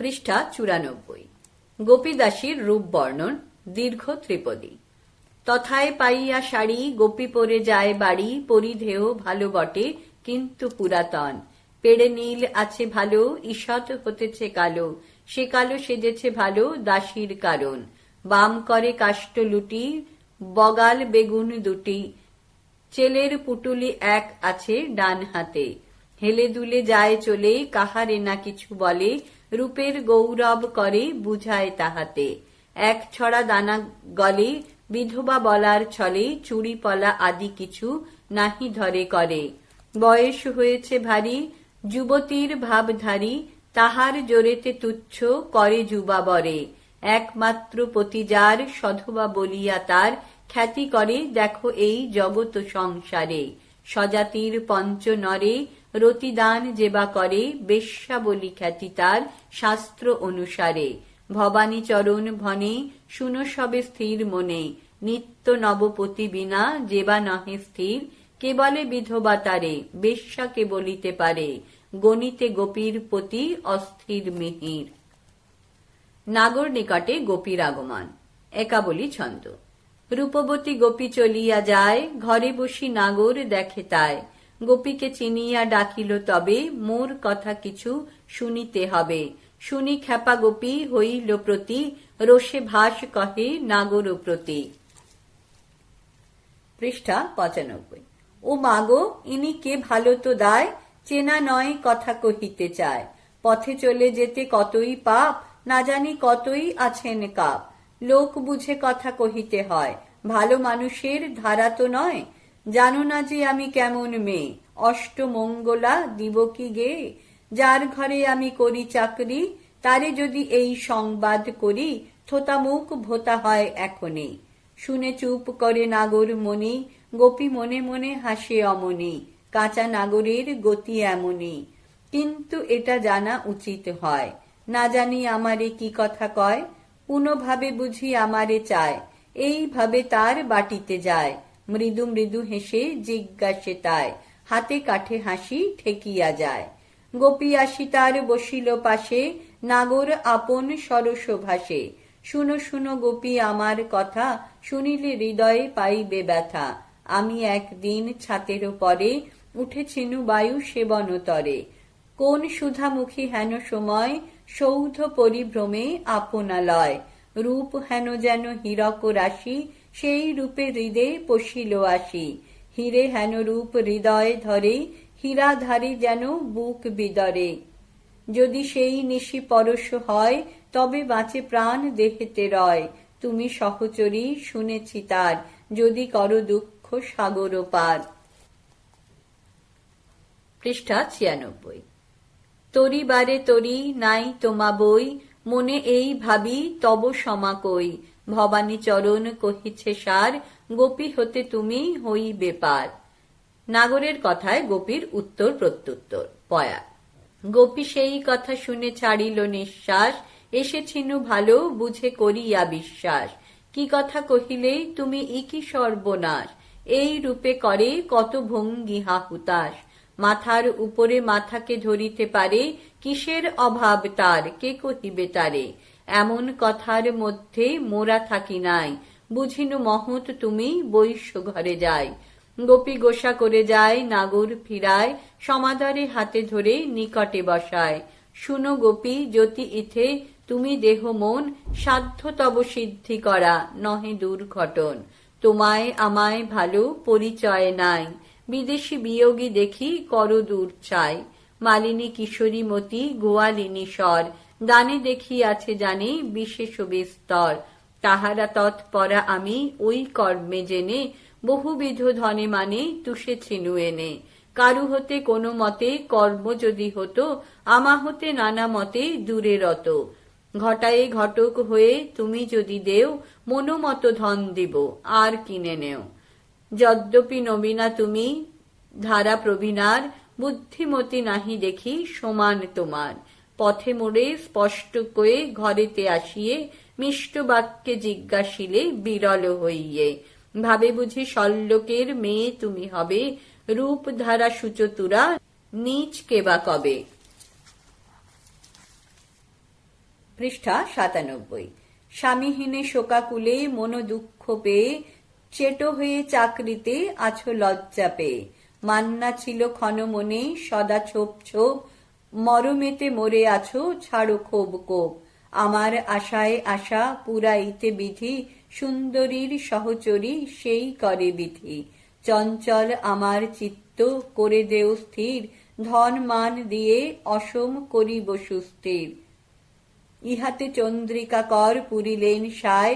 পৃষ্ঠা 94। গোপীদাসীর রূপ বর্ণন দীর্ঘ ত্রিপদী। তথায় পাইয়া শাড়ি গোপী পরে যায় বাড়ি, পরিধেয় ভালো বটে কিন্তু পুরাতন। পেড়ে নীল আছে ভালো, ঈষৎ হতেছে কালো, সে কালো সেজেছে ভালো দাসীর কারণ। বাম করে কাষ্ঠ লুটি, বগাল বেগুন দুটি, চেলের পুটুলি এক আছে ডান হাতে। হেলে দুলে যায় চলে, কাহারে না কিছু বলে, রূপের গৌরব করে বুঝায় তাহাতে। এক ছড়া দানা গলে, বিধবা বলার ছলে, চুড়ি পলা আদি কিছু নাহি ধরে করে। বয়স হয়েছে ভারী, যুবতীর ভাবধারী, তাহার জোরেতে তুচ্ছ করে যুবা বরে। একমাত্র পতি যার, সধবা বলিয়া তার খ্যাতি করে দেখো এই জগৎ সংসারে। স্বজাতির পঞ্চ নরে, রতিদান যেবা করে, বেশ্যা বলি খ্যাতি তার শাস্ত্র অনুসারে। ভবানী চরণ ভনে, শুনো সবে স্থির মনে, নিত্য নবপতি বিনা যেবা নহে স্থির। কে বলে বিধবা তারে, বেশ্যা কে বলিতে পারে, গণিতে গোপীর পতি অস্থির মিহির। নাগর নিকটে গোপীর আগমন। একাবলী ছন্দ। রূপবতী গোপী চলিয়া যায়, ঘরে বসি নাগর দেখে তাই। গোপীকে চিনিয়া ডাকিল তবে, মোর কথা কিছু শুনিতে হবে। শুনি খেপা গোপী হইল প্রতি, রোষে ভাস কহে নাগর প্রতি। পৃষ্ঠা 95। ও মাগো, ইনি কে ভালো তো দায়, চেনা নয় কথা কহিতে চায়। পথে চলে যেতে কতই পাপ, না জানি কতই আছেন কাপ। লোক বুঝে কথা কহিতে হয়, ভালো মানুষের ধারা তো নয়। জানো না যে আমি কেমন মেয়ে, অষ্টমঙ্গলা দিব কি গে। যার ঘরে আমি করি চাকরি, তারে যদি এই সংবাদ করি, থোতা মুখ ভোতা হয় এখনই। শুনে চুপ করে নাগর মনি, গোপী মনে মনে হাসে অমনি। কাঁচা নাগরের গতি এমনই, কিন্তু এটা জানা উচিত হয়। না জানি আমারে কি কথা কয়, পুনঃভাবে বুঝি আমারে চায়। এইভাবে তার বাটিতে যায়, মৃদু মৃদু হেসে জিজ্ঞাসে তাই। হাতে কাঠে হাসি ঠেকিয়া যায়। গোপী আসি তার বসিল পাশে, নাগর আপন সরস ভাসে। শুনো শুনো গোপী আমার কথা, শুনিলে হৃদয়ে পাইবে ব্যথা। আমি একদিন ছাতের পরে, উঠেছিনু বায়ু সেবনতরে। কোন সুধামুখী হেন সময়, সৌধ পরিভ্রমে আপনালয়। রূপ হেন যেন হীরক রাশি, সেই রূপে হৃদে পশিল আসি। হীরে হেন রূপ হৃদয় ধরে, হীরা ধারে যেন বুক বিদরে। যদি সেই নিশি পরশ হয়, তবে বাঁচে প্রাণ দেহেতে রয়। তুমি সহচরী শুনেছি তার, যদি করো দুঃখ সাগর পার। পৃষ্ঠা 96। তরি বারে তরি নাই তোমা বই, মনে এই ভাবি তব সমা কই। ভবানী চরণ কহিছে সার, গোপী হতে তুমি হইবে পার। নাগরের কথায় গোপীর উত্তর প্রত্যুত্তর। পয়া। গোপী সেই কথা শুনে ছাড়িল নিঃশ্বাস, এসেছিনু ভালো বুঝে করিয়া বিশ্বাস। কি কথা কহিলেই তুমি ইকি সর্বনাশ, এই রূপে করে কত ভঙ্গি হাহুতাস। মাথার উপরে মাথাকে ধরিতে পারে, কিসের অভাব তার কে কহিবে তারে। এমন কথার মধ্যে মোরা থাকি নাই, বুঝিনু মহৎ তুমি বৈশ্য ঘরে যাই। গোপী গোসা করে যায়, নাগর ফিরায়, সমাদরে হাতে ধরে নিকটে বসায়। শুনো গোপী জ্যোতি ইথে, তুমি দেহ মন, সাধ্য তব সিদ্ধি করা নহে দুর্ঘটন। তোমায় আমায় ভালো পরিচয় নাই, বিদেশি বিয়োগী দেখি কর দূর চাই। মালিনী কিশোরী মতি গোয়ালিনী স্বর, দানে দেখি আছে জানে বিশেষ বিস্তর। তাহারা তৎপরা আমি ওই কর্মে জেনে, বহুবিধ ধনে মানে তুষেছিনু এনে। কারু হতে কোনো মতে কর্ম যদি হতো, আমা হতে নানা মতে দূরে রত। ঘটায়ে ঘটক হয়ে তুমি যদি দেও, মনোমত ধন দিব আর কিনে নেও। যদ্যপি নবীনা তুমি ধারা প্রবীণার, বুদ্ধিমতী নাহি দেখি সমান তোমার। পথে মোড়ে স্পষ্ট কয়ে ঘরেতে আসিয়ে, মিষ্ট বাক্যে জিজ্ঞাসিলে বিরল হইয়ে। ভাবে বুঝি শল্যকের মেয়ে তুমি হবে, রূপ ধারা সুচতুরা নীচ কেবা কবে। পৃষ্ঠা 97। স্বামীহীনে শোকাকুলে মন দুঃখ পেয়ে চেটো হয়ে চাকরিতে আছো লজ্জা পেয়ে। মান্না ছিল ক্ষণ মনে সদা ছোপ ছোপ, মরমেতে মরে আছো ছাড়ো ক্ষোভ কোপ। আমার আশায় আশা পুরাইতে বিধি, সুন্দরীর সহচরী সেই করে বিধি। চঞ্চল আমার চিত্ত করে দেও স্থির, ধন মান দিয়ে অসম করিব সুস্থির। ইহাতে চন্দ্রিকা কর পুরিলেন সায়,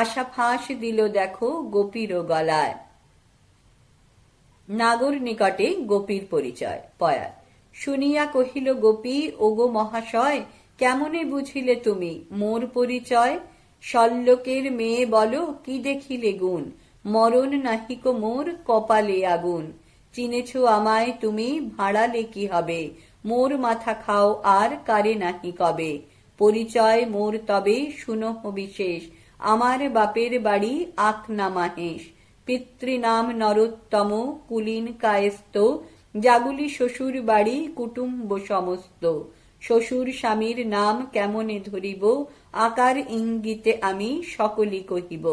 আশা ফাঁস দিল দেখো গোপীর গলায়। নাগর নিকটে গোপীর পরিচয়। পয়া শুনিয়া কহিল গোপী, ওগো মহাশয়, কেমনে বুঝিলে তুমি মোর পরিচয়? শল্যকের মেয়ে বলো কি দেখিলে গুণ, মরণ নাহিক মোর কপালে আগুন। চিনেছ আমায় তুমি ভাড়ালে কি হবে, মোর মাথা খাও আর কারে নাহি কবে। পরিচয় মোর তবে শুনহ বিশেষ, আমার বাপের বাড়ি আকনা মাহেশ। পিতৃনাম নরোত্তম কুলীন কায়স্থ, জাগুলি শ্বশুর বাড়ি কুটুম্ব সমস্ত। শ্বশুর স্বামীর নাম কেমনে ধরিব, আকার ইঙ্গিতে আমি সকলি কহিব।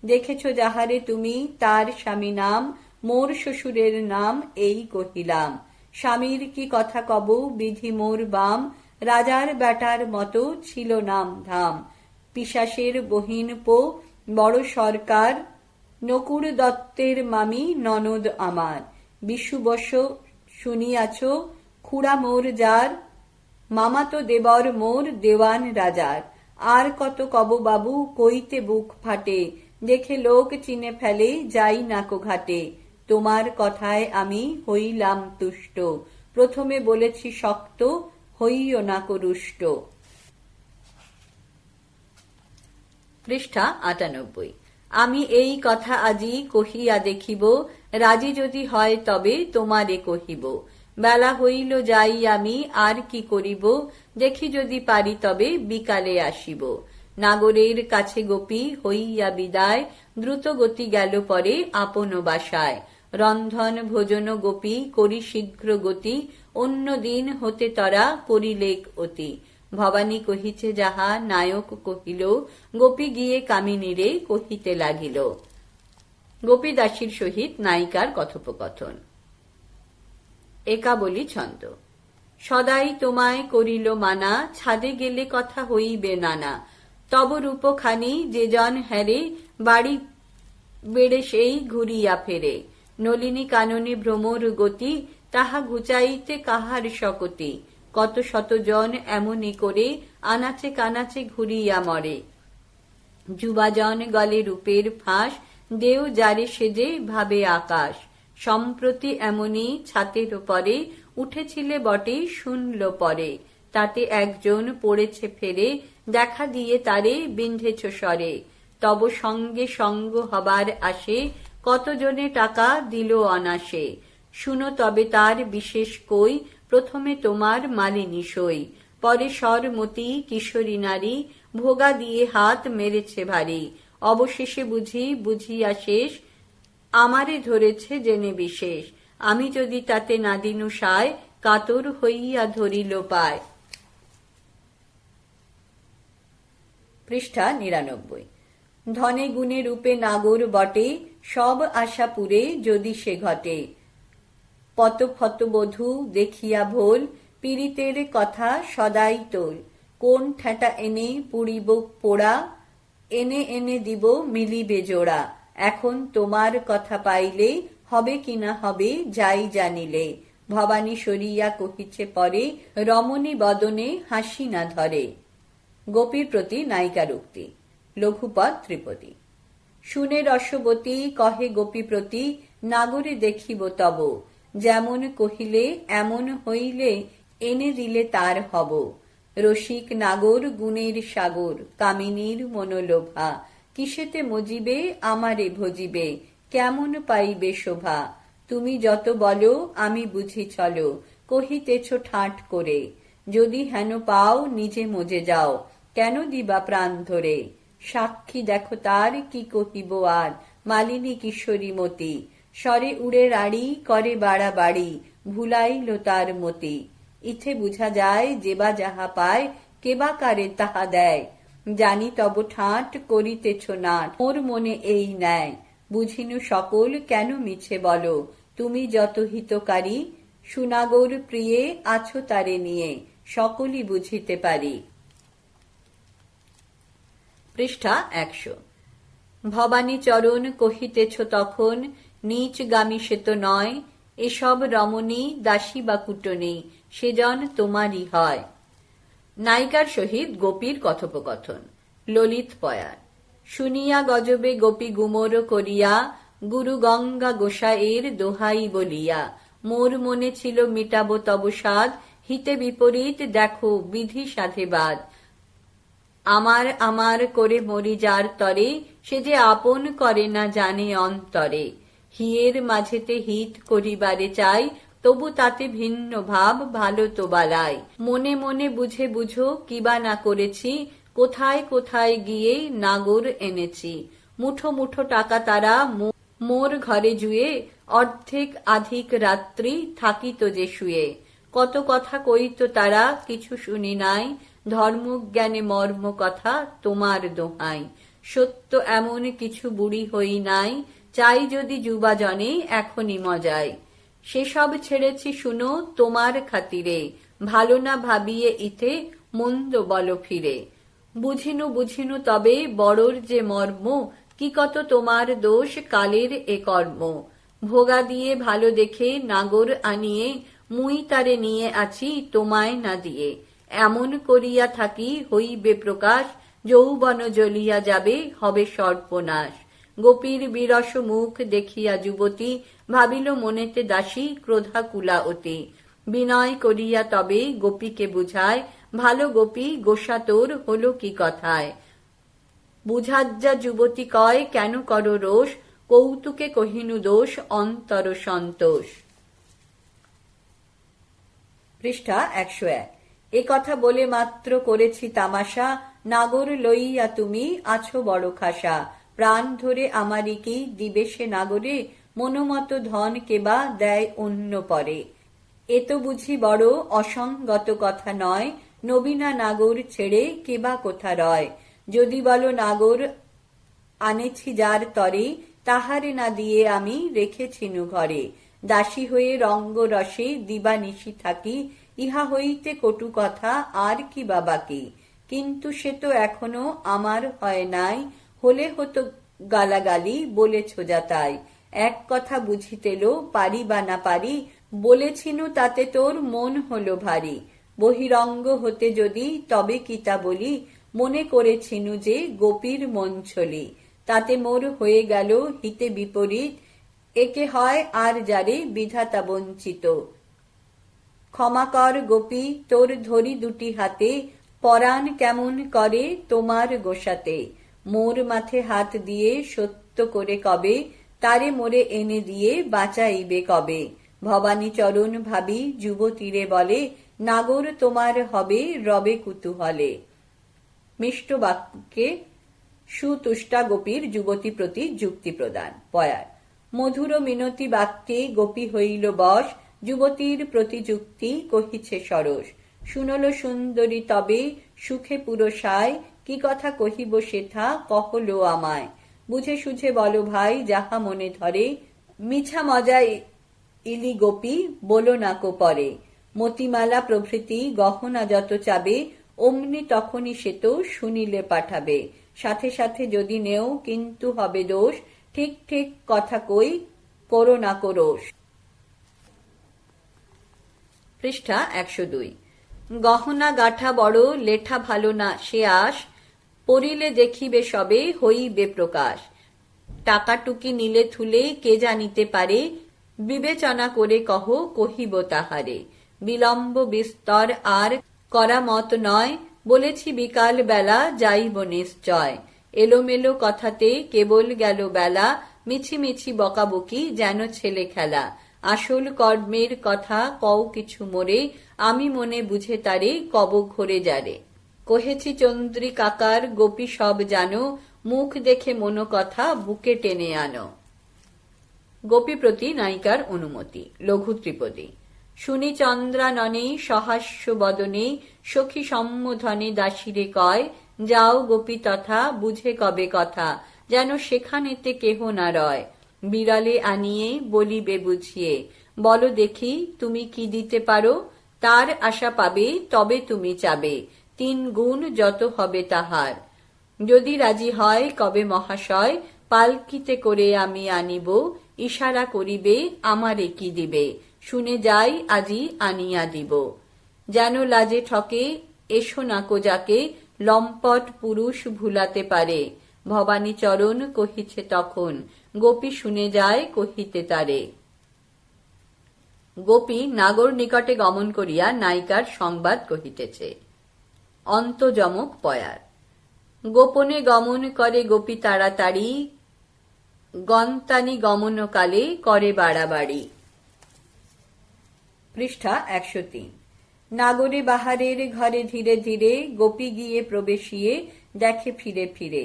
দেখেছ যাহারে তুমি তার স্বামী নাম, মোর শ্বশুরের নাম এই কহিলাম। স্বামীর কি কথা কব বিধি মোর বাম, রাজার বেটার মতো ছিল নাম ধাম। পিশাসের বহিন পো বড় সরকার, নকুর দত্তের মামি ননদ আমার। বিশুবশ শুনিয়াছ খুড়া মোর যার, মামাতো দেবর মোর দেওয়ান রাজার। আর কত কব বাবু কইতে বুক ফাটে, দেখে লোক চিনে ফেলে যাই নাকো ঘাটে। তোমার কথায় আমি হইলাম তুষ্ট, প্রথমে বলেছি শক্ত হইও নাকো রুষ্ট। পৃষ্ঠা 98। আমি এই কথা আজি কহিয়া দেখিব, রাজি যদি হয় তবে তোমারে কহিব। বেলা হইল যাই আমি আর কি করিব, দেখি যদি পারি তবে বিকালে আসিব। নাগরের কাছে গোপী হইয়া বিদায়, দ্রুত গতি গেল পরে আপন বাসায়। রন্ধন ভোজন গোপী করি শীঘ্র গতি, অন্য দিন হতে তরা করিলেক অতি। ভবানী কহিছে যাহা নায়ক কহিল, গোপী গিয়ে কামিনীরে কহিতে লাগিল। গোপীদাসীর সহিত নায়িকার কথোপকথন। একাবলি ছন্দ। সদাই তোমায় করিল মানা, ছাদে গেলে কথা হইবে নানা। তব রূপখানি যে জন হেরে, বাড়ি বেড়ে সেই ঘুরিয়া ফেরে। নলিনী কাননী ভ্রমর গতি, তাহা ঘুচাইতে কাহার শকতি। কত শত জন এমনি করে, আনাচে কানাচে ঘুরিয়া মরে। যুবাজন গলে রূপের ফাঁস, দেও যারে সেজে ভাবে আকাশ। সম্প্রতি এমনি ছাতের পরে, উঠেছিলে বটে শুনল পরে। তাতে একজন পড়েছে ফেরে, দেখা দিয়ে তারে বিন্ধেছ স্বরে। তব সঙ্গে সঙ্গ হবার আসে, কতজনে টাকা দিল অনাসে। শুনো তবে তার বিশেষ কই, প্রথমে তোমার মালিনী সই। পরে সরমতি কিশোরী নারী, ভোগা দিয়ে হাত মেরেছে ভারী। অবশেষে বুঝিয়া শেষ, আমারে ধরেছে জেনে বিশেষ। আমি যদি তাতে না দিনু সায়, কাতর হইয়া ধরিল পায়। পৃষ্ঠা 99। ধনে গুণে রূপে নাগর বটে, সব আশা পুরে যদি সে ঘটে। পত ফত বধূ দেখিয়া ভোল, পীড়িতের কথা সদাই তোল। কোন ঠেটা এনে পুড়িব পোড়া, এনে এনে দিব মিলিবে জোড়া। এখন তোমার কথা পাইলে, হবে কিনা হবে যাই জানিলে। ভবানী সরিয়া কহিছে পরে, রমণী বদনে হাসি না ধরে। গোপীর প্রতি নায়িকার উক্তি। লঘুপদ ত্রিপদী। শুনে রসবতী কহে গোপী প্রতি, নাগরে দেখিব তব। যেমন কহিলে এমন হইলে, এনে দিলে তার হব। রসিক নাগর গুণের সাগর, কামিনীর মনোলোভা। কিসেতে মজিবে আমারে ভজিবে, কেমন পাইবে শোভা। তুমি যত বলো আমি বুঝি চলো, কহিতেছ ঠাট করে। যদি হেন পাও নিজে মজে যাও, কেন দিবা প্রাণ ধরে। সাক্ষী দেখো তার কি কহিব আর, মালিনী কিশোরী মতি। স্বরে উড়ে রাড়ি করে বাড়াবাড়ি, ভুলাইল তার মতি। ইথে বুঝা যায় যে বা যাহা পায়, কেবা কারে তাহা দেয়। জানি তব ঠাঁট করিতেছ নাট, মোর মনে এই ন্যায়। বুঝিনু সকল কেন মিছে বলো, তুমি যত হিতকারী। সুনাগর প্রিয়ে আছো তারে নিয়ে, সকলই বুঝিতে পারি। পৃষ্ঠা 100। ভবানী চরণ কহিতেছ তখন, নীচ গামী সে তো নয়। এসব রমণী দাসী বা কুটনী, সেজন তোমারই হয়। নায়িকার সহিত গোপীর কথোপকথন। ললিত পয়ার। শুনিয়া গজবে গোপী গুমর করিয়া, গুরু গঙ্গা গোসাইয়ের দোহাই বলিয়া। মোর মনে ছিল মিটাবো তব সাধ, হিতে বিপরীত দেখো বিধি সাধেবাদ। আমার আমার করে মরি যার তরে, সে যে আপন করে না জানে অন্তরে। হিয়ের মাঝেতে হিত করিবারে চাই, তবু তাতে ভিন্ন ভাব ভালো তো বালাই। মনে মনে বুঝে বুঝো কিবা না করেছি, কোথায় কোথায় গিয়ে নাগর এনেছি। মুঠো মুঠো টাকা তারা মোর ঘরে জুয়ে, অর্ধেক আধিক রাত্রি থাকিত যে শুয়ে। কত কথা কইত তারা, কিছু শুনি নাই। ধর্মজ্ঞানে মর্ম কথা তোমার দোহাই। সত্য এমন কিছু বুড়ি হই নাই, চাই যদি যুবা জনে এখনই মজায়। সেসব ছেড়েছি শুনো তোমার খাতিরে, ভালো না ভাবিয়ে ইতে মন্দ বল ফিরে। বুঝিনু বুঝিনু তবে বড়র যে মর্ম, কি কত তোমার দোষ কালের এ কর্ম। ভোগা দিয়ে ভালো দেখে নাগর আনিয়ে, মুই তারে নিয়ে আছি তোমায় না দিয়ে। এমন করিয়া থাকি হইবে প্রকাশ, যৌবন জ্বলিয়া যাবে হবে সর্বনাশ। গোপীর বিরস মুখ দেখিয়া যুবতী, ভাবিল মনেতে দাসী ক্রোধাকুলা অতি। বিনয় করিয়া তবে গোপীকে বুঝায়, ভালো গোপী গোসা তোর হলো কি কথায়। বুঝাজ্জা যুবতী কয় কেন করো রোষ, কৌতুকে কহিনু দোষ অন্তর সন্তোষ। পৃষ্ঠা 101। এ কথা বলে মাত্র করেছি তামাশা, নাগর লইয়া তুমি আছো বড় খাসা। প্রাণ ধরে আমারই কি দিবে সে নাগরে, মনোমত ধন কেবা দেয় অন্য পরে। এ তো বুঝি বড় অসঙ্গত কথা নয়, নবীনা নাগর ছেড়ে কেবা কোথা রয়। যদি বলো নাগর আনেছি যার তরে, তাহারে না দিয়ে আমি রেখেছিনু ঘরে। দাসী হয়ে রঙ্গ রসে দিবানিশি থাকি, ইহা হইতে কটু কথা আর কি বা বাকি। কিন্তু সে তো এখনো আমার হয় নাই, হলে হতো গালাগালি বলেছ যা তাই। এক কথা বুঝিতেল পারি বা না পারি, বলেছিনু তাতে তোর মন হলো ভারী। বহিরঙ্গ হতে যদি তবে কিতা বলি, মনে করেছিনু যে গোপীর মন ছলি। তাতে মোর হয়ে গেল হিতে বিপরীত, একে হয় আর যারে বিধাতা বঞ্চিত। ক্ষমা কর গোপী তোর ধরি দুটি হাতে, পরাণ কেমন করে তোমার গোসাতে। মোর মাথে হাত দিয়ে সত্য করে কবে, তারে মোরে এনে দিয়ে বাঁচাইবে কবে। ভবানী চরণ ভাবি যুবতীরে বলে, নাগর তোমার হবে রবে কুতূহলে। মিষ্ট বাক্যে সুতুষ্টা গোপীর যুবতী প্রতি যুক্তি প্রদান। পয়ার। মধুর মিনতি বাক্যে গোপী হইল বশ, যুবতীর প্রতি যুক্তি কহিছে সরস। শুনল সুন্দরী তবে সুখে পুরসায়, কি কথা কহিব সেথা কহলো আমায়। বুঝে সুঝে বলো ভাই যাহা মনে ধরে, মিছা মজায় ইলি গোপী বলো নাকো পরে। মতিমালা প্রভৃতি গহনা যত চাবে, অমনি তখনই সে তো শুনিলে পাঠাবে। সাথে সাথে যদি নেও কিন্তু হবে দোষ, ঠিক ঠিক কথা কই করো না করোষ। পৃষ্ঠা 102। গহনা গাঠা বড় লেঠা ভালো না সে আশ, পড়িলে দেখিবে সবে হইবে প্রকাশ। টাকাটুকি নিলে থুলে কে জানিতে পারে, বিবেচনা করে কহ কহিব তাহারে। বিলম্ব বিস্তর আর করা মত নয়, বলেছি বিকাল বেলা যাইব নিশ্চয়। এলোমেলো কথাতে কেবল গেল বেলা, মিছি মিছি বকাবকি যেন ছেলে খেলা। আসল কর্মের কথা কও কিছু মোরে, আমি মনে বুঝে তারে কব ঘরে যারে। কহেছি চন্দ্রী কাকার গোপী সব জানো, মুখ দেখে মনো কথা বুকে টেনে আনো। গোপী প্রতি নায়িকার অনুমতি। লঘু ত্রিপদী। শুনি চন্দ্রাননে সহাস্য বদনে সখী সম্বোধনে দাসীরে কয়, যাও গোপী তথা বুঝে কবে কথা, যেন সেখানেতে কেহ না রয়। বিড়ালে আনিয়ে বলিবে বুঝিয়ে, বলো দেখি তুমি কি দিতে পারো, তার আশা পাবে তবে তুমি চাবে, 3 গুণ যত হবে তাহার। যদি রাজি হয় কবে মহাশয়, পালকিতে করে আমি আনিব, ইশারা করিবে আমারে কি দিবে, শুনে যাই আজি আনিয়া দিব। যেন লাজে ঠকে এসো নাকো যাকে, লম্পট পুরুষ ভুলাতে পারে। ভবানী চরণ কহিছে তখন, গোপী শুনে যায় কহিতে তারে। গোপী নাগর নিকটে গমন করিয়া নায়িকার সংবাদ কহিতেছে। অন্তযমক পয়ার। গোপনে গমন করে গোপী তাড়াতাড়ি, গন্তানি গমনকালে করে বাড়াবাড়ি। পৃষ্ঠা 103। নাগরে বাহারের ঘরে ধীরে ধীরে গোপী গিয়ে প্রবেশিয়ে দেখে ফিরে ফিরে,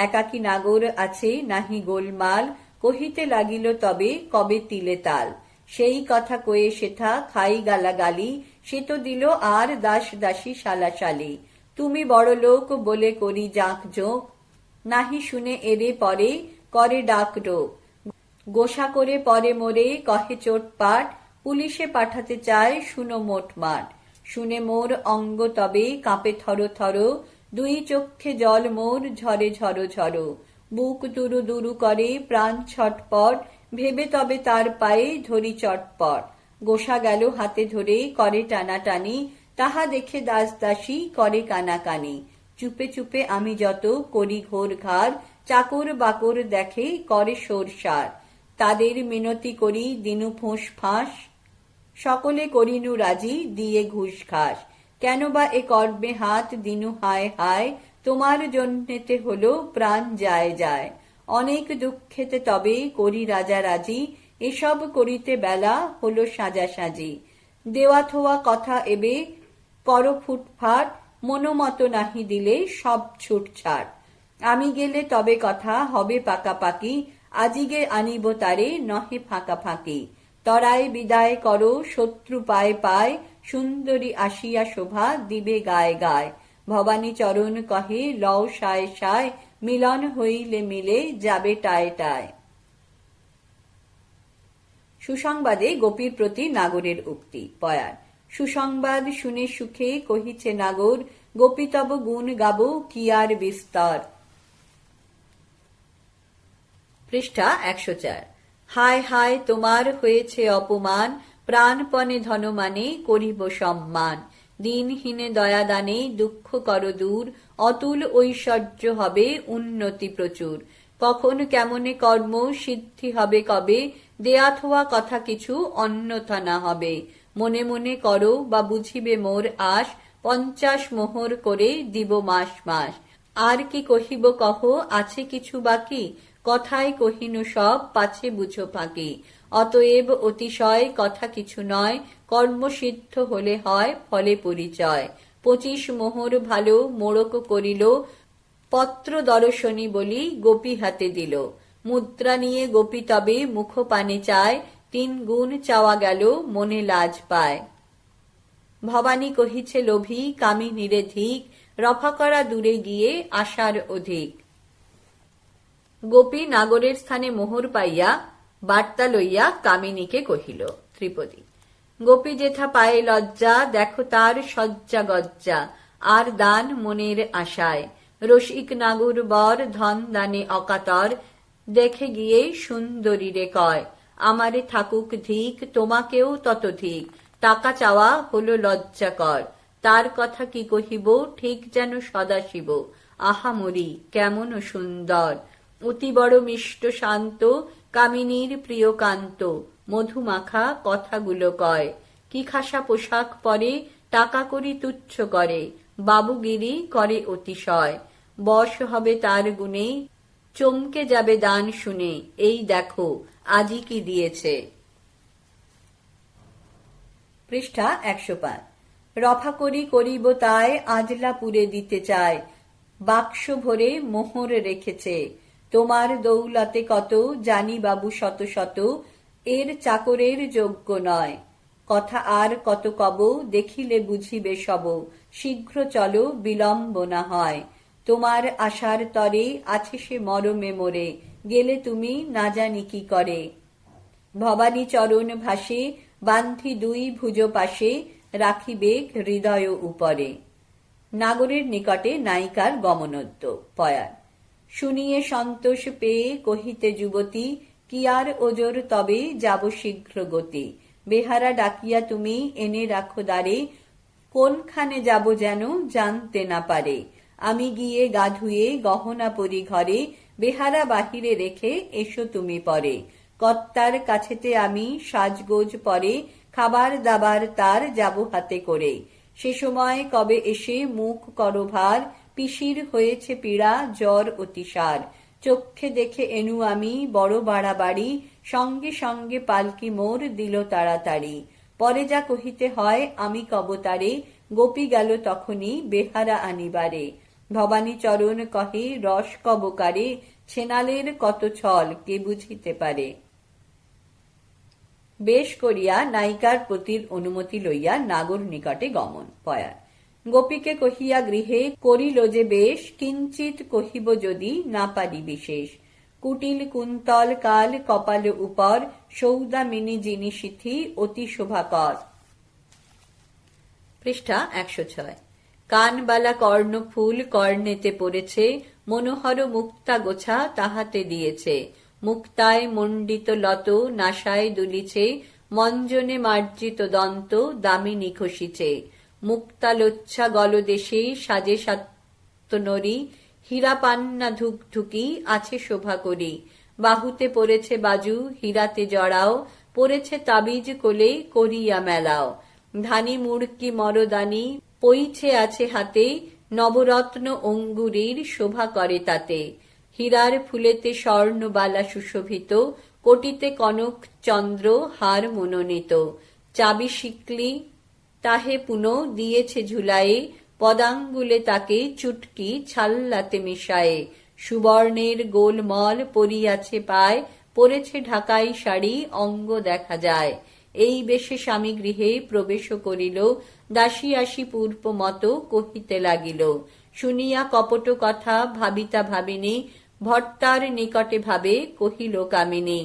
একাকী নাগর আছে নাহি গোলমাল, কহিতে লাগিল তবে কবে তিলে তাল। সেই কথা কয়ে সেথা খাই গালাগালি, সে তো দিল আর দাস দাসী শালাশালি। তুমি বড় লোক বলে করি জাঁক জোঁক, নাহি শুনে এরে পরে করে ডাক ডোক। গোসা করে পরে মোরে কহে চোটপাট, পুলিশে পাঠাতে চায় শুনো মোটমাট। শুনে মোর অঙ্গ তবে কাঁপে থর থর, 2 চক্ষে জল মোর ঝরে ঝরো ঝরো। বুক দুরু দুরু করে প্রাণ ছটপট, ভেবে তবে তার পায়ে ধরি চটপট। গোসা গেল হাতে ধরে করে টানাটানি, তাহা দেখে দাস দাসী করে কানাকানি। চুপে চুপে আমি যত করি ঘোর ঘাড়, চাকর বাকর দেখে করে সোরসার। তাদের মিনতি করি দিনু ফোঁস ফাঁস, সকলে করিনু রাজি দিয়ে ঘুষ ঘাস। কেন বা এ কর্মে হাত দিনু হায় হায়, তোমার জন্যেতে হলো প্রাণ যায় যায়। অনেক দুঃখেতে তবে করি রাজা রাজি, এসব করিতে বেলা হলো সাজাসাজি। দেওয়া থোয়া কথা এবে করো ফুটফাট, মনোমত নাহি দিলে সব ছুটছাট। আমি গেলে তবে কথা হবে পাকাপাকি, আজিগে আনিব তারে নহে ফাঁকা ফাঁকি। তরায় বিদায় করো শত্রু পায় পায়, সুন্দরী আসিয়া শোভা দিবে গায়ে গায়ে। ভবানী চরণ কহে লও সায় সায়, মিলন হইলে মিলে যাবে টায় টায়। সুসংবাদে গোপীর প্রতি নাগরের উক্তি। পয়ার। সুসংবাদ শুনে সুখে কহিছে নাগর, গোপী তব গুণ গাবো কি আর বিস্তর। পৃষ্ঠা 104। হায় হায় তোমার হয়েছে অপমান, প্রাণপণে ধনমানে করিব সম্মান। দিনহীনে দয়াদানে দুঃখ কর দূর, অতুল ঐশ্বর্য হবে উন্নতি প্রচুর। কখন কেমনে কর্ম সিদ্ধি হবে কবে, দেয়া থোয়া কথা কিছু অন্যথা না হবে। মনে মনে করো বা বুঝিবে মোর আশ, 50 মোহর করে দিব মাস মাস। আর কি কহিব কহ, আছে কিছু বাকি, কথায় কহিনু সব পাছে বুঝো ফাঁকি। অতএব অতিশয় কথা কিছু নয়, কর্মসিদ্ধ হলে হয় ফলে পরিচয়। 25 মোহর ভালো মোড়ক করিল, পত্র দর্শনী বলি গোপী হাতে দিল। মুদ্রা নিয়ে গোপী তবে মুখ পানে চায়, 3 গুণ চাওয়া গেল মনে লাজ পায়। ভবানী কহিছে লোভী কামিনীরে ধিক, রফা করা দূরে গিয়ে আশার অধিক। গোপী নাগরের স্থানে মোহর পাইয়া বার্তা লইয়া কামিনীকে কহিল। ত্রিপদী। গোপী যেথা পায়ে লজ্জা, দেখো তার সজ্জা গজ্জা, আর দান মনের আশায়। রসিক নাগর বর ধন দানে অকাতর, দেখে গিয়ে সুন্দরীরে কয়, আমারে থাকুক ধিক তোমাকেও তত ধিক। টাকা চাওয়া হলো লজ্জাকর, তার কথা কি কহিব ঠিক যেন সদাশিব। আহা মরি কেমন সুন্দর, অতি বড় মিষ্ট শান্ত, কামিনীর প্রিয় কান্ত। মধুমাখা কথাগুলো কয়, কি খাসা পোশাক পরে, টাকা করি তুচ্ছ করে। বাবুগিরি করে অতিশয়, বশ হবে তার গুণে, চমকে যাবে দান শুনে। এই দেখো আজি কি দিয়েছে। পৃষ্ঠা 105। রফা করি করিব তাই, আজলাপুরে দিতে চায়। বাক্স ভরে মোহর রেখেছে, তোমার দৌলতে কত জানি বাবু শত শত, এর চাকরের যোগ্য নয়। কথা আর কত কব, দেখিলে বুঝিবে সব, শীঘ্র চলো বিলম্ব না হয়। তোমার আশার তরে আছে সে মরমে মোরে, গেলে তুমি না জানি কি করে। ভবানী চরণ ভাসে, বান্ধি দুই ভুজ পাশে, রাখিবে হৃদয় উপরে। নাগরের নিকটে নায়িকার গমনোদ্য। পয়ার। শুনিয়ে সন্তোষ পেয়ে কহিতে যুবতী, কি আর ওজোর তবে যাব শীঘ্র গতি। বেহারা ডাকিয়া তুমি এনে রাখো দ্বারে, কোনখানে যাব যেন জানতে না পারে। আমি গিয়ে গা ধুয়ে গহনা পরি ঘরে, বেহারা বাহিরে রেখে এসো তুমি পরে। কর্তার কাছেতে আমি সাজগোজ পরে, খাবার দাবার তার যাব হাতে করে। সে সময় কবে এসে মুখ করো ভার, পিসির হয়েছে পীড়া জ্বর অতিসার। চক্ষে দেখে এনু আমি বড় বাড়াবাড়ি, সঙ্গে সঙ্গে পালকি মোর দিল তাড়াতাড়ি। পরে যা কহিতে হয় আমি কব তারে, গোপী গেল তখনই বেহারা আনিবারে। ভবানী চরণ কহে রস কবকারে, ছেনালের কত ছল কে বুঝিতে পারে। বেশ করিয়া নায়িকার পতির অনুমতি লইয়া নাগর নিকটে গমন। পয়ার। গোপীকে কহিয়া গৃহে করিল যে বেশ, কিঞ্চিত কহিব যদি না পারি বিশেষ। কুটিল কুন্তল কাল কপাল উপর, সৌদামিনী যিনি সিথি অতি শোভাকর। পৃষ্ঠা 106। কানবালা কর্ণফুল কর্ণেতে পড়েছে, মনোহর মুক্তা গোছা তাহাতে দিয়েছে। মুক্তায় মণ্ডিত লত নাসায় দুলিছে, মঞ্জনে মার্জিত দন্ত দামিনী খসিছে। মুক্তালোচ্ছা গলদেশে সাজে সাত্যনরী, হীরা পান্না ধুকধুকি আছে শোভা করি। বাহুতে পড়েছে বাজু হীরাতে জড়াও, পড়েছে তাবিজ কোলে করিয়া মেলাও। ধানি মুড়কি মরদানি পইছে আছে হাতে, নবরত্ন অঙ্গুরীর শোভা করে তাতে। হীরার ফুলেতে স্বর্ণবালা সুশোভিত, কোটিতে কনক চন্দ্র হার মনোনীত। চাবি শিকলি তাহে পুন দিয়েছে ঝুলায়ে, পদাঙ্গুলে তাকে চুটকি ছাল্লাতে মিশায়ে। সুবর্ণের গোলমল পরিয়াছে পায়, পরেছে ঢাকাই শাড়ি অঙ্গ দেখা যায়। এই বেশে স্বামী গৃহে প্রবেশ করিল, দাসী আসি পূর্ব মত কহিতে লাগিল। শুনিয়া কপট কথা ভাবিতা ভাবিনী, ভর্তার নিকটে ভাবে কহিল কামিনী।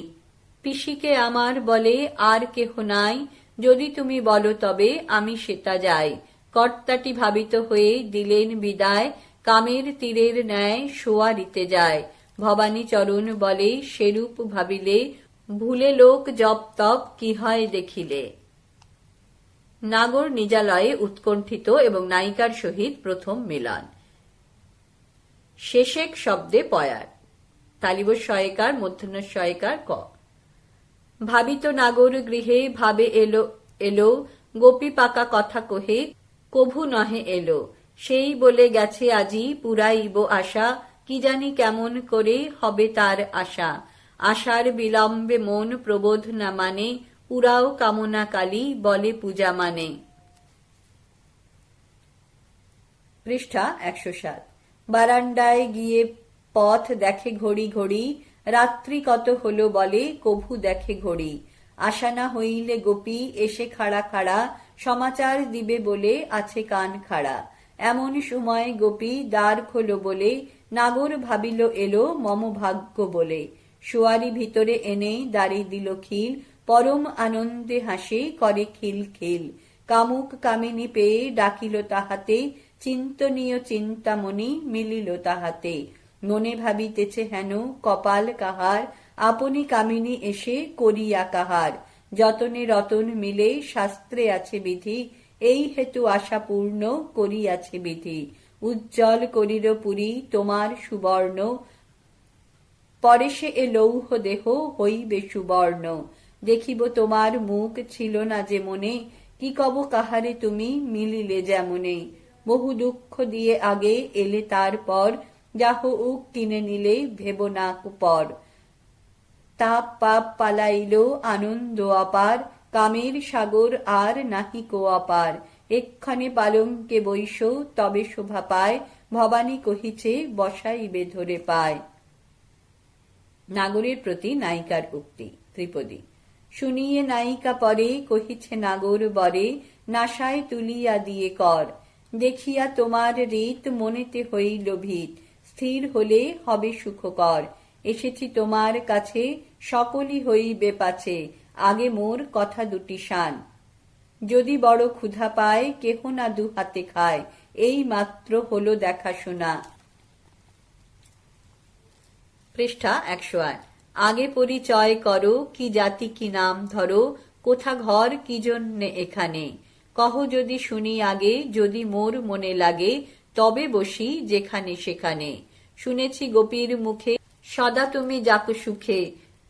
পিসিকে আমার বলে আর কেহ নাই, যদি তুমি বলো তবে আমি সেতা যাই। কর্তাটি ভাবিত হয়ে দিলেন বিদায়, কামের তীরের ন্যায় শোয়ারিতে যায়। ভবানী চরণ বলে সেরূপ ভাবিলে, ভুলে লোক জপ তপ কি হয় দেখিলে। নাগর নিজালয়ে উৎকণ্ঠিত এবং নায়িকার সহিত প্রথম মিলন। শেষেক শব্দে পয়ার। তালিব শয়কার মূর্ধন্য শয়কার ক। ভাবিত নাগর গৃহে ভাবে এলো এলো, গোপী পাকা কথা কহে কভু নহে এলো। সেই বলে গেছে আজি পুরাইব আশা, কি জানি কেমন করে হবে তার আশা। আশার বিলম্বে মন প্রবোধ না মানে, পুরাও কামনা কালী বলে পূজা মানে। পৃষ্ঠা 107। বারান্দায় গিয়ে পথ দেখে ঘড়ি ঘড়ি, রাত্রি কত হলো বলে কভু দেখে ঘড়ি। আশা না হইলে গোপী এসে খাড়া খাড়া, সমাচার দিবে বলে আছে কান খাড়া। এমন সময় গোপী দ্বার খোলো বলে, নাগর ভাবিল এলো মম ভাগ্য বলে। সোয়ারি ভিতরে এনে দাঁড়ি দিল খিল, পরম আনন্দে হাসে করে খিল খিল। কামুক কামিনী পেয়ে ডাকিল তাহাতে, চিন্তনীয় চিন্তামণি মিলিল তাহাতে। মনে ভাবিতেছে হেন কপাল কাহার, আপনি কামিনী এসে করিয়া কাহার। যতনে রতন মিলে শাস্ত্রে আছে বিধি, এই হেতু আশা পূর্ণ করিয়াছে বিধি। উজ্জ্বল করিল পুরী তোমার সুবর্ণ, পরে সে এ লৌহ দেহ হইবে সুবর্ণ। দেখিব তোমার মুখ ছিল না যে মনে, কি কব কাহারে তুমি মিলিলে যেমনে। বহু দুঃখ দিয়ে আগে এলে তারপর, যাহ উক কিনে নিলে ভেব না পর। তাপ পাপ পালাইল আনন্দ অপার, কামের সাগর আর নাহি কো অপার। এক্ষণে পালঙ্কে বৈশ তবে শোভা পায়, ভবানী কহিছে বসাইবে ধরে পায়। নাগরের প্রতি নায়িকার উক্তি। ত্রিপদী। শুনিয়ে নায়িকা পরে কহিছে নাগর বরে, নাসায় তুলিয়া দিয়ে কর। দেখিয়া তোমার রীত মনেতে হইল ভীত, স্থির হলে হবে সুখকর। এসেছি তোমার কাছে সকলই হইবে পাছে, আগে মোর কথা দুটি শান। যদি বড় ক্ষুধা পায় কেহ না দু হাতে খায়, এই মাত্র হলো দেখাশোনা। পৃষ্ঠা 108। আগে পরিচয় করো, কি জাতি কি নাম ধরো, কোথা ঘর কি জন্যে এখানে। কহ যদি শুনি আগে, যদি মোর মনে লাগে, তবে বসি যেখানে সেখানে। শুনেছি গোপীর মুখে সদা তুমি যাকো সুখে,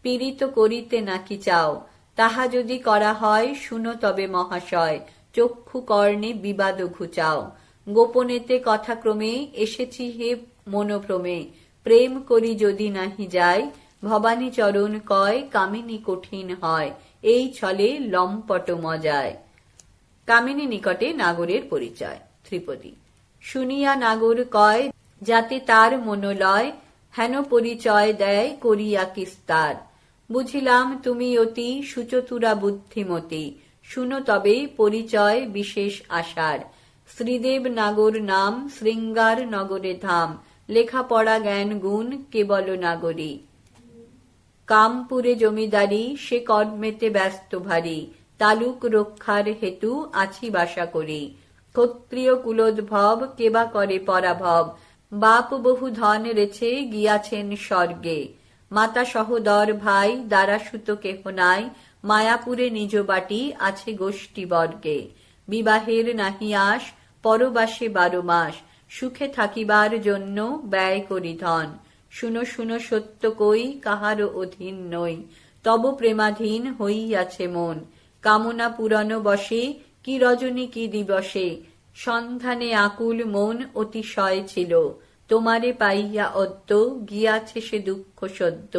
পীড়িত করিতে নাকি চাও। তাহা যদি করা হয় শুনো তবে মহাশয়, চক্ষু কর্ণে বিবাদ ঘুচাও। গোপনেতে কথাক্রমে এসেছি হে মনোভ্রমে, প্রেম করি যদি নাহি যায়। ভবানী চরণ কয় কামিনী কঠিন হয়, এই ছলে লম্পট মজায়। কামিনী নিকটে নাগরের পরিচয়। ত্রিপদী। শুনিয়া নাগর কয় যাতে তার মনোলয়, হেন পরিচয় দেয় করিয়া কিস্তার। বুঝিলাম তুমি অতি সুচতুরা বুদ্ধিমতী, শুনো তবে পরিচয় বিশেষ আশার। শ্রীদেব নাগর নাম, শৃঙ্গার নগরে ধাম, লেখাপড়া জ্ঞান গুণ কেবল নাগরী। কামপুরে জমিদারি, সে কর্মেতে ব্যস্ত ভারী, তালুক রক্ষার হেতু আছি বাসা করি। ক্ষত্রিয় কুলোদ্ভব, কেবা করে পরাভব, বাপ বহু ধন রেছে গিয়াছেন স্বর্গে। মাতা সহোদর ভাই, দ্বারা সুত কেহ নাই, মায়াপুরে নিজ বাটি আছে গোষ্ঠী বর্গে। বিবাহের নাহি আস, পরবাসে 12 মাস, সুখে থাকিবার জন্য ব্যয় করি ধন। শুনো শুনো সত্য কই, কাহারও অধীন নই, তব প্রেমাধীন হইয়াছে মন। কামনা পুরানো বসে, কি রজনী কি দিবসে, সন্ধানে আকুল মন অতিশয় ছিল। তোমারে পাইয়া অদ্য, গিয়াছে সে দুঃখ সদ্য,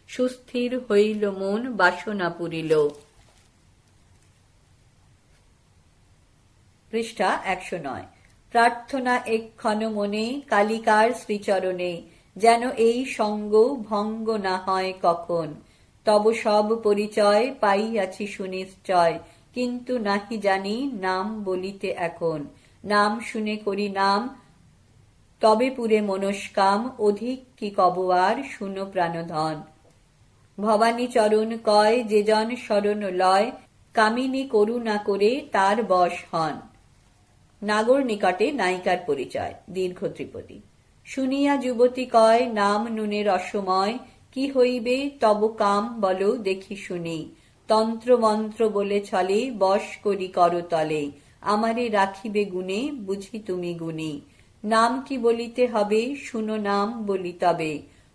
সুস্থির হইল মন বাসনা পুরিল। পৃষ্ঠা 109। প্রার্থনা এক্ষণ মনে, কালিকার শ্রীচরণে, যেন এই সঙ্গ ভঙ্গ না হয় কখন। তব সব পরিচয় পাইয়াছি সুনিশ্চয়, কিন্তু নাহি জানি নাম বলিতে এখন। নাম শুনে করি নাম, তবে পুরে মনস্কাম, অধিক কি কব আর, শুনো প্রাণধন। ভবানী চরণ কয় যে জন শরণ লয়, কামিনী করুণা করে তার বশ হন। নাগর নিকটে নায়িকার পরিচয়। দীর্ঘ ত্রিপদী। শুনিয়া যুবতী কয় নাম নুনের অসময়, কি হইবে তব কাম বলো দেখি শুনি। তন্ত্র মন্ত্র বলে ছলে, বশ করি করতলে, আমারে রাখিবে গুণে, বুঝি তুমি গুণী। নাম কি বলিতে হবে, শুনো নাম বলি তবে,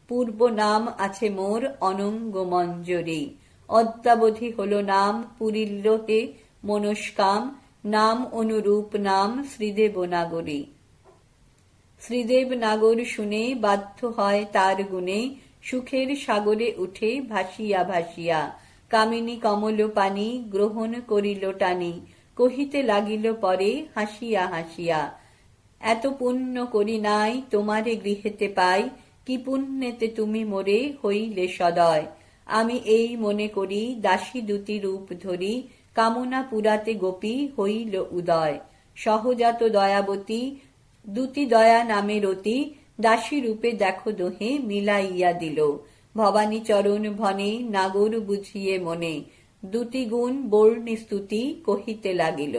পূর্ব নাম আছে মোর অনঙ্গ মঞ্জরি। অদ্যাবধি হল নাম পুরিল হে মনস্কাম, নাম অনুরূপ নাম শ্রীদেব নাগরী। শ্রীদেব নাগর শুনে বাধ্য হয় তার গুণে, সুখের সাগরে উঠে ভাসিয়া ভাসিয়া। কামিনী কমল পানি গ্রহণ করিল টানি, কহিতে লাগিল পরে হাসিয়া হাসিয়া। এত পুণ্য করি নাই তোমারে গৃহেতে পাই, কি পুণ্যেতে তুমি মোরে হইলে সদয়। আমি এই মনে করি দাসী দুটি রূপ ধরি, কামনা পুরাতে গোপী হইল উদয়। সহজাত দয়াবতী, দুটি দয়া নামে রতি, দাসী রূপে দেখো দোহে মিলাইয়া দিল। ভবানী চরণ ভনে নাগর বুঝিয়ে মনে, দুটি গুণ বর্ণি স্তুতি কহিতে লাগিল।